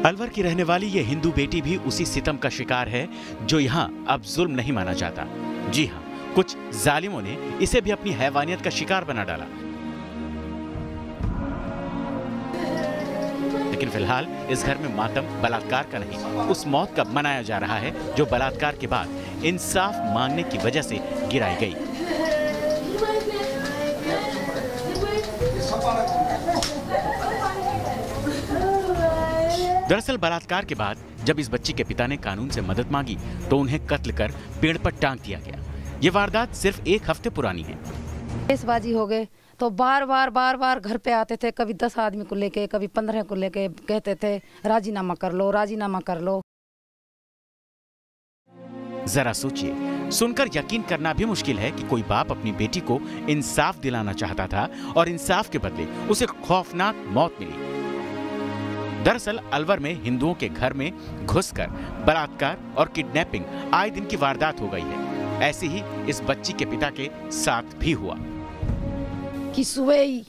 अलवर की रहने वाली ये हिंदू बेटी भी उसी सितम का शिकार है जो यहाँ अब जुल्म नहीं माना जाता। जी हाँ, कुछ जालिमों ने इसे भी अपनी हैवानियत का शिकार बना डाला। लेकिन फिलहाल इस घर में मातम बलात्कार का नहीं, उस मौत का मनाया जा रहा है जो बलात्कार के बाद इंसाफ मांगने की वजह से गिराई गई। दरअसल बलात्कार के बाद जब इस बच्ची के पिता ने कानून से मदद मांगी तो उन्हें कत्ल कर पेड़ पर टांग दिया गया। ये वारदात सिर्फ 1 हफ्ते पुरानी है। केसबाजी हो गए तो बार बार घर पे आते थे, कभी 10 आदमी को लेके, कभी 15 को लेके, कहते थे राजीनामा कर लो, राजीनामा कर लो। जरा सोचिए, सुनकर यकीन करना भी मुश्किल है कि कोई बाप अपनी बेटी को इंसाफ दिलाना चाहता था और इंसाफ के बदले उसे खौफनाक मौत मिली। दरअसल अलवर में हिंदुओं के घर में घुसकर बलात्कार और किडनैपिंग आए दिन की वारदात हो गई है। ऐसे ही इस बच्ची के पिता के साथ भी हुआ कि सुबह ही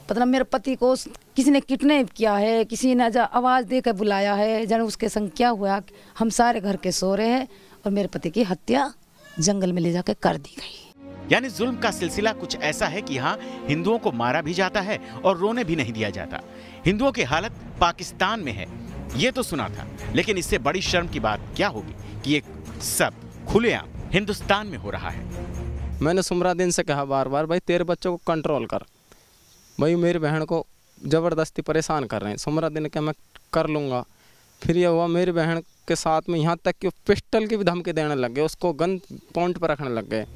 मतलब मेरे पति को किसी ने किडनैप किया है, किसी ने आवाज देकर बुलाया है, जन उसके संग क्या हुआ, हम सारे घर के सो रहे हैं और मेरे पति की हत्या जंगल में ले जाकर कर दी गई। यानी जुल्म का सिलसिला कुछ ऐसा है कि यहाँ हिंदुओं को मारा भी जाता है और रोने भी नहीं दिया जाता। हिंदुओं की हालत पाकिस्तान में है ये तो सुना था, लेकिन इससे बड़ी शर्म की बात क्या होगी कि ये सब खुलेआम हिंदुस्तान में हो रहा है। मैंने सुमरादीन से कहा बार बार, भाई तेरे बच्चों को कंट्रोल कर, भाई मेरी बहन को ज़बरदस्ती परेशान कर रहे हैं। सुमरादीन ने कहा मैं कर लूँगा। फिर यह हुआ मेरी बहन के साथ में यहाँ तक कि पिस्टल की भी धमकी देने लग गए, उसको गन पॉइंट पर रखने लग गए।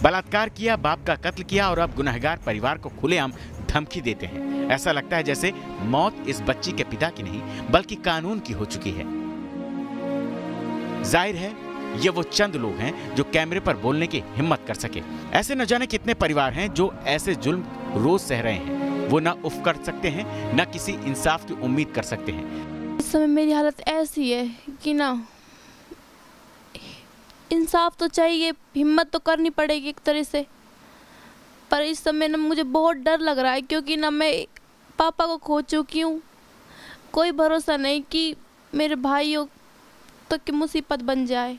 बलात्कार किया, बाप का कत्ल किया और अब गुनहगार परिवार को खुलेआम धमकी देते हैं। ऐसा लगता है जैसे मौत इस बच्ची के पिता की नहीं बल्कि कानून की हो चुकी है। जाहिर है ये वो चंद लोग हैं जो कैमरे पर बोलने की हिम्मत कर सके। ऐसे न जाने कितने परिवार हैं जो ऐसे जुल्म रोज सह रहे हैं। वो ना उफ कर सकते हैं, न किसी इंसाफ की उम्मीद कर सकते हैं। इस समय मेरी हालत ऐसी है कि ना इंसाफ तो चाहिए, हिम्मत तो करनी पड़ेगी एक तरह से, पर इस समय ना मुझे बहुत डर लग रहा है क्योंकि ना मैं पापा को खो चुकी हूँ। कोई भरोसा नहीं कि मेरे भाइयों तक की मुसीबत बन जाए।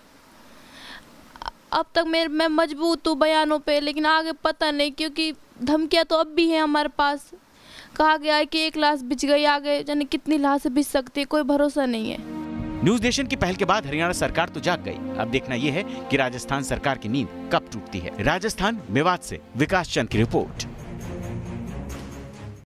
अब तक मैं मजबूत हूँ बयानों पे, लेकिन आगे पता नहीं क्योंकि धमकियाँ तो अब भी हैं हमारे पास। कहा गया है कि 1 लाश बिछ गई, आगे जाने कितनी लाशें बिछ सकती है, कोई भरोसा नहीं है। न्यूज नेशन की पहल के बाद हरियाणा सरकार तो जाग गई। अब देखना यह है कि राजस्थान सरकार की नींद कब टूटती है। राजस्थान मेवात से विकास चंद की रिपोर्ट।